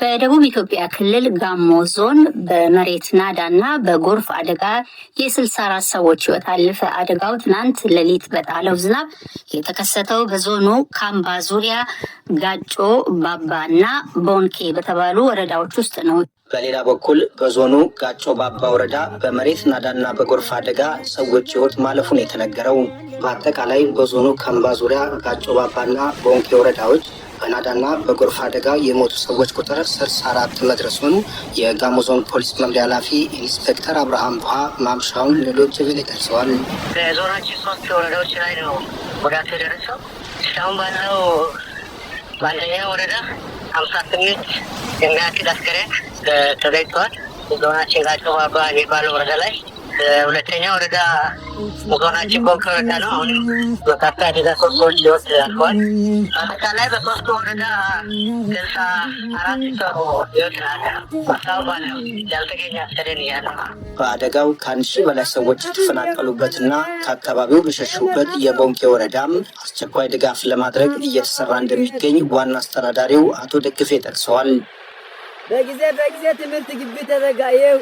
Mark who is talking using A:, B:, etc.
A: በደቡብ ኢትዮጵያ ክልል ጋሞ ዞን በመሬት ናዳና በጎርፍ አደጋ የ64 ሰዎች ሕይወት አለፈ። አደጋው ትናንት ሌሊት በጣለው ዝናብ የተከሰተው በዞኑ ካምባ ዙሪያ ጋጮ ባባና ቦንኬ በተባሉ ወረዳዎች ውስጥ ነው።
B: በሌላ በኩል በዞኑ ጋጮ ባባ ወረዳ በመሬት ናዳና በጎርፍ አደጋ ሰዎች ሕይወት ማለፉን የተነገረው። በአጠቃላይ በዞኑ ካምባ ዙሪያ ጋጮ ባባና ቦንኬ ወረዳዎች በናዳና በጎርፍ አደጋ የሞቱ ሰዎች ቁጥር 64 መድረሱን የጋሞ ዞን ፖሊስ መምሪያ ኃላፊ ኢንስፔክተር አብርሃም ቡሃ ማምሻውን ለዶይቼ ቬለ ገልጸዋል።
C: በዞናችን 3 ወረዳዎች ላይ ነው ጉዳት የደረሰው። እስካሁን ባለው በአንደኛ ወረዳ 58 የሚያክል አስከሬን ተገኝተዋል። ዞናችን ጋጮ ባባ የሚባለው ወረዳ ላይ ሁለተኛ ወረዳ ዞናችን ቦንኬ ወረዳ ነው። አሁንም በርካታ አደጋ ሰዎች ሕይወት አልፈዋል። አጠቃላይ በሶስቱ ወረዳ 64 ሰው ሕይወት አልፈዋል። ያልተገኘ አስከሬን እያለ
B: በአደጋው ከ1000 በላይ ሰዎች የተፈናቀሉበትና ከአካባቢው በሸሹበት የቦንኬ ወረዳም አስቸኳይ ድጋፍ ለማድረግ እየተሰራ እንደሚገኝ ዋና አስተዳዳሪው አቶ ደግፌ ጠቅሰዋል።
D: በጊዜ ትምህርት ግቢ ተዘጋ። ይው